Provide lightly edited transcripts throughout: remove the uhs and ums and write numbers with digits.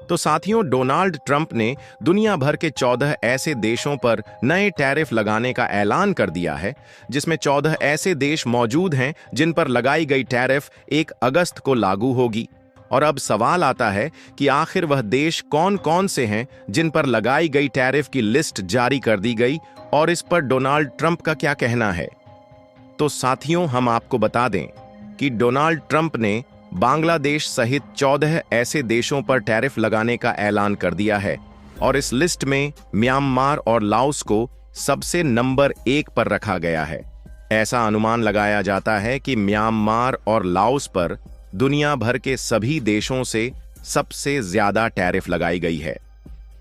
तो साथियों, Donald Trump ने दुनिया भर के 14 ऐसे देशों पर नए टैरिफ लगाने का ऐलान कर दिया है, जिसमें 14 ऐसे देश मौजूद हैं जिन पर लगाई गई टैरिफ 1 अगस्त को लागू होगी। और अब सवाल आता है कि आखिर वह देश कौन-कौन से हैं जिन पर लगाई गई टैरिफ की लिस्ट जारी कर दी गई और इस पर डोनाल्ड ट्रंप का क्या कहना है। तो साथियों, हम आपको बता दें कि डोनाल्ड ट्रंप ने बांग्लादेश सहित 14 ऐसे देशों पर टैरिफ लगाने का ऐलान कर दिया है और इस लिस्ट में म्यांमार और लाओस को सबसे नंबर 1 पर रखा गया है। ऐसा अनुमान लगाया जाता है कि म्यांमार और लाओस पर दुनिया भर के सभी देशों से सबसे ज्यादा टैरिफ लगाई गई है।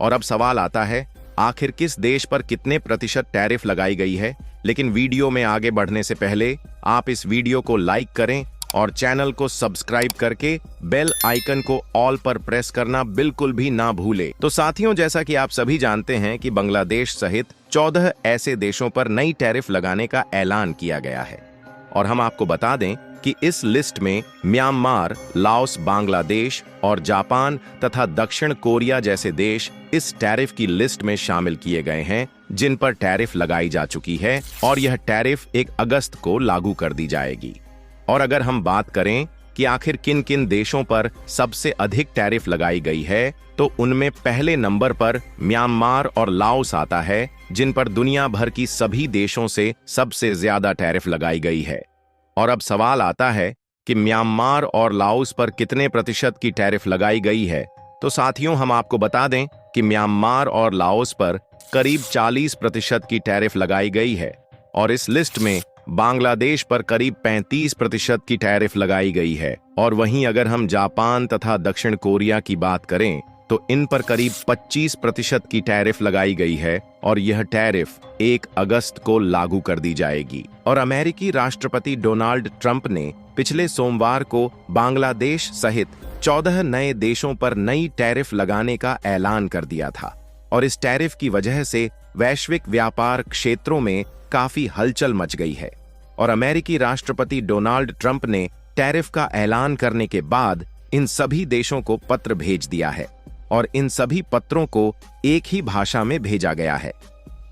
और अब सवाल आता है, आखिर किस देश पर कितने प्रतिशत टैरिफ लगाई गई है। लेकिन वीडियो में आगे बढ़ने से पहले आप इस वीडियो को लाइक करें और चैनल को सब्सक्राइब करके बेल आइकन को ऑल पर प्रेस करना बिल्कुल भी ना भूले। तो साथियों, जैसा कि आप सभी जानते हैं कि बांग्लादेश सहित 14 ऐसे देशों पर नई टैरिफ लगाने का ऐलान किया गया है और हम आपको बता दें कि इस लिस्ट में म्यांमार, लाओस, बांग्लादेश और जापान तथा दक्षिण कोरिया जैसे देश इस टैरिफ की लिस्ट में शामिल किए गए हैं जिन पर टैरिफ लगाई जा चुकी है और यह टैरिफ 1 अगस्त को लागू कर दी जाएगी। और अगर हम बात करें कि आखिर किन किन देशों पर सबसे अधिक टैरिफ लगाई गई है, तो उनमें पहले नंबर पर म्यांमार और लाओस आता है, जिन पर दुनिया भर की सभी देशों से सबसे ज्यादा टैरिफ लगाई गई है। और अब सवाल आता है कि म्यांमार और लाओस पर कितने प्रतिशत की टैरिफ लगाई गई है। तो साथियों, हम आपको बता दें कि म्यांमार और लाओस पर करीब 40% की टैरिफ लगाई गई है और इस लिस्ट में बांग्लादेश पर करीब 35% की टैरिफ लगाई गई है। और वहीं अगर हम जापान तथा दक्षिण कोरिया की बात करें तो इन पर करीब 25% की टैरिफ लगाई गई है और यह टैरिफ 1 अगस्त को लागू कर दी जाएगी। और अमेरिकी राष्ट्रपति डोनाल्ड ट्रंप ने पिछले सोमवार को बांग्लादेश सहित 14 नए देशों पर नई टैरिफ लगाने का ऐलान कर दिया था और इस टैरिफ की वजह से वैश्विक व्यापार क्षेत्रों में काफी हलचल मच गई है। और अमेरिकी राष्ट्रपति डोनाल्ड ट्रंप ने टैरिफ का ऐलान करने के बाद इन सभी देशों को पत्र भेज दिया है और इन सभी पत्रों को एक ही भाषा में भेजा गया है।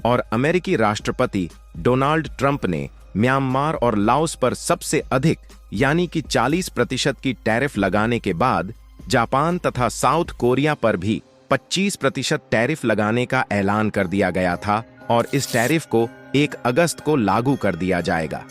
और अमेरिकी राष्ट्रपति डोनाल्ड ट्रंप ने म्यांमार और लाओस पर सबसे अधिक यानी कि 40% की टैरिफ लगाने के बाद जापान तथा साउथ कोरिया पर भी 25% टैरिफ लगाने का ऐलान कर दिया गया था और इस टैरिफ को 1 अगस्त को लागू कर दिया जाएगा।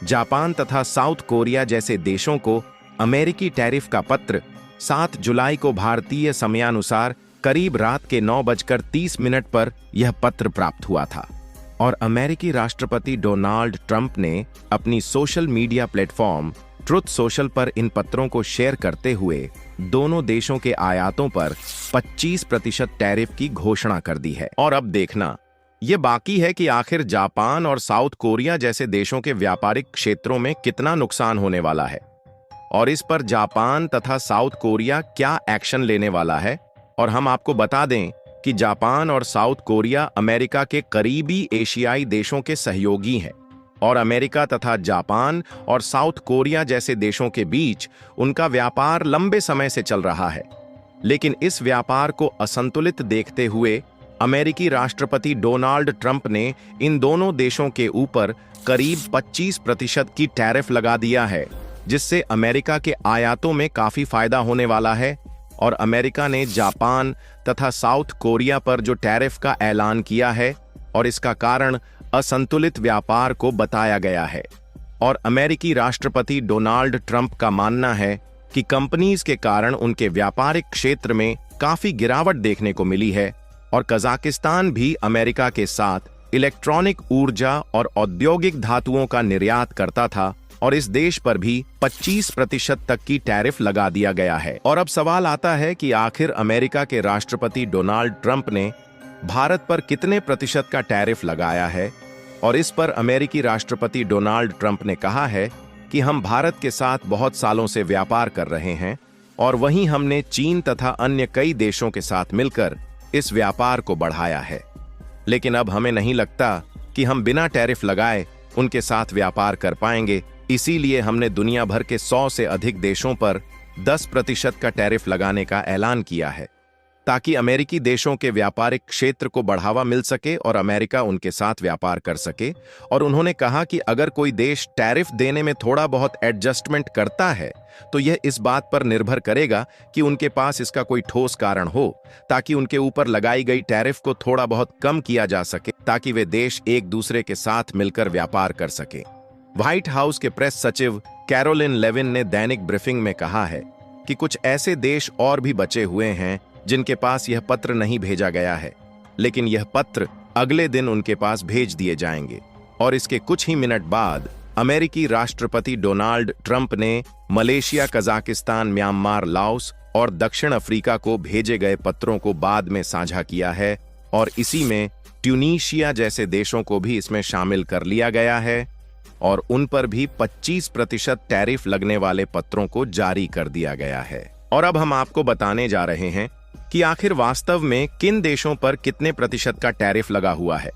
जापान तथा साउथ कोरिया जैसे देशों को अमेरिकी टैरिफ का पत्र 7 जुलाई को भारतीय समयानुसार करीब रात के 9:30 पर यह पत्र प्राप्त हुआ था। और अमेरिकी राष्ट्रपति डोनाल्ड ट्रंप ने अपनी social media platform truth social पर इन पत्रों को शेयर करते हुए दोनों देशों के आयातों पर 25% टैरिफ की घोषणा कर दी है। और अब देखना ये बाकी है कि आखिर जापान और साउथ कोरिया जैसे देशों के व्यापारिक क्षेत्रों में कितना नुकसान होने वाला है और इस पर जापान तथा साउथ कोरिया क्या एक्शन लेने वाला है। और हम आपको बता दें कि जापान और साउथ कोरिया अमेरिका के करीबी एशियाई देशों के सहयोगी हैं और अमेरिका तथा जापान और साउथ कोरिया जैसे देशों के बीच उनका व्यापार लंबे समय से चल रहा है। लेकिन इस व्यापार को असंतुलित देखते हुए अमेरिकी राष्ट्रपति डोनाल्ड ट्रंप ने इन दोनों देशों के ऊपर करीब 25% की टैरिफ लगा दिया है, जिससे अमेरिका के आयातों में काफी फायदा होने वाला है। और अमेरिका ने जापान तथा साउथ कोरिया पर जो टैरिफ का ऐलान किया है और इसका कारण असंतुलित व्यापार को बताया गया है। और अमेरिकी राष्ट्रपति डोनाल्ड ट्रंप का मानना है कि कंपनीज के कारण उनके व्यापारिक क्षेत्र में काफी गिरावट देखने को मिली है और कजाकिस्तान भी अमेरिका के साथ इलेक्ट्रॉनिक ऊर्जा और औद्योगिक धातुओं का निर्यात करता था और इस देश पर भी 25% तक की टैरिफ लगा दिया गया है। और अब सवाल आता है कि आखिर अमेरिका के राष्ट्रपति डोनाल्ड ट्रंप ने भारत पर कितने प्रतिशत का टैरिफ लगाया है। और इस पर अमेरिकी राष्ट्रपति डोनाल्ड ट्रंप ने कहा है कि हम भारत के साथ बहुत सालों से व्यापार कर रहे हैं और वहीं हमने चीन तथा अन्य कई देशों के साथ मिलकर इस व्यापार को बढ़ाया है। लेकिन अब हमें नहीं लगता कि हम बिना टैरिफ लगाए उनके साथ व्यापार कर पाएंगे, इसीलिए हमने दुनिया भर के 100 से अधिक देशों पर 10% का टैरिफ लगाने का ऐलान किया है। ताकि अमेरिकी देशों के व्यापारिक क्षेत्र को बढ़ावा मिल सके और अमेरिका उनके साथ व्यापार कर सके। और उन्होंने कहा कि अगर कोई देश टैरिफ देने में थोड़ा बहुत एडजस्टमेंट करता है तो यह इस बात पर निर्भर करेगा कि उनके पास इसका कोई ठोस कारण हो, ताकि उनके ऊपर लगाई गई टैरिफ को थोड़ा बहुत कम किया जा सके, ताकि वे देश एक दूसरे के साथ मिलकर व्यापार कर सके। व्हाइट हाउस के प्रेस सचिव कैरोलिन लेविन ने दैनिक ब्रीफिंग में कहा है कि कुछ ऐसे देश और भी बचे हुए हैं जिनके पास यह पत्र नहीं भेजा गया है, लेकिन यह पत्र अगले दिन उनके पास भेज दिए जाएंगे। और इसके कुछ ही मिनट बाद अमेरिकी राष्ट्रपति डोनाल्ड ट्रंप ने मलेशिया, कजाकिस्तान, म्यांमार, लाओस और दक्षिण अफ्रीका को भेजे गए पत्रों को बाद में साझा किया है और इसी में ट्यूनीशिया जैसे देशों को भी इसमें शामिल कर लिया गया है और उन पर भी 25% टैरिफ लगने वाले पत्रों को जारी कर दिया गया है। और अब हम आपको बताने जा रहे हैं कि आखिर वास्तव में किन देशों पर कितने प्रतिशत का टैरिफ लगा हुआ है।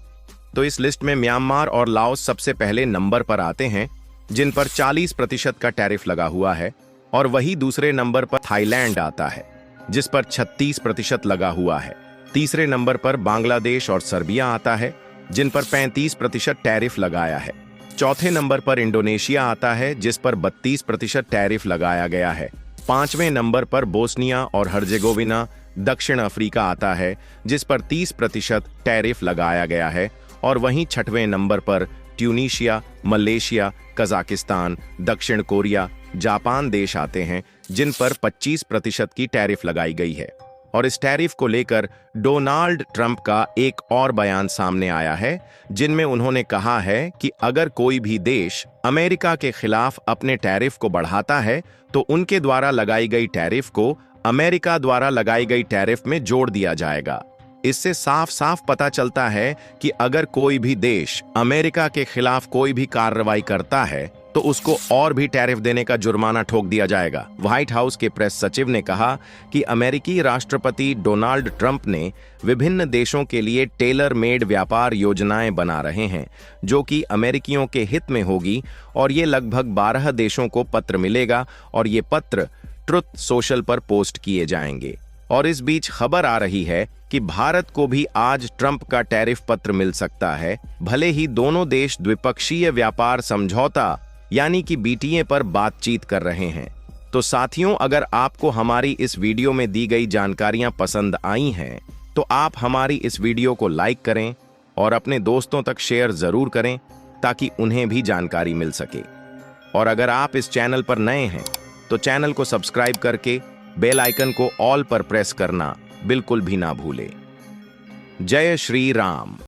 तो इस लिस्ट में म्यांमार और लाओस सबसे पहले नंबर पर आते हैं, जिन पर 40% का टैरिफ लगा हुआ है, और वही दूसरे नंबर पर थाईलैंड आता है जिस पर 36% लगा हुआ है। तीसरे नंबर पर बांग्लादेश और सर्बिया आता है जिन पर 35% टैरिफ लगाया है। चौथे नंबर पर इंडोनेशिया आता है जिस पर 32% टैरिफ लगाया गया है। पांचवें नंबर पर बोस्निया और हर्जेगोविना, दक्षिण अफ्रीका आता है जिस पर 30% टैरिफ लगाया गया है। और वहीं छठवें नंबर पर ट्यूनीशिया, मलेशिया, कजाकिस्तान, दक्षिण कोरिया, जापान देश आते हैं जिन पर 25% की टैरिफ लगाई गई है। और इस टैरिफ को लेकर डोनाल्ड ट्रंप का एक और बयान सामने आया है, जिनमें उन्होंने कहा है कि अगर कोई भी देश अमेरिका के खिलाफ अपने टैरिफ को बढ़ाता है तो उनके द्वारा लगाई गई टैरिफ को अमेरिका द्वारा लगाई गई टैरिफ में जोड़ दिया जाएगा। इससे साफ साफ पता चलता है कि अगर कोई भी देश अमेरिका के खिलाफ कोई भी कार्रवाई करता है तो उसको और भी टैरिफ देने का जुर्माना ठोक दिया जाएगा। व्हाइट हाउस के प्रेस सचिव ने कहा कि अमेरिकी राष्ट्रपति डोनाल्ड ट्रंप ने विभिन्न देशों के लिए टेलर मेड व्यापार योजनाएं बना रहे हैं जो कि अमेरिकियों के हित में होगी, और ये लगभग 12 देशों को पत्र मिलेगा और ये पत्र ट्रुथ सोशल पर पोस्ट किए जाएंगे। और इस बीच खबर आ रही है कि भारत को भी आज ट्रंप का टैरिफ पत्र मिल सकता है, भले ही दोनों देश द्विपक्षीय व्यापार समझौता यानी कि बीटीए पर बातचीत कर रहे हैं। तो साथियों, अगर आपको हमारी इस वीडियो में दी गई जानकारियां पसंद आई हैं तो आप हमारी इस वीडियो को लाइक करें और अपने दोस्तों तक शेयर जरूर करें ताकि उन्हें भी जानकारी मिल सके। और अगर आप इस चैनल पर नए हैं तो चैनल को सब्सक्राइब करके बेल आइकन को ऑल पर प्रेस करना बिल्कुल भी ना भूलें। जय श्री राम।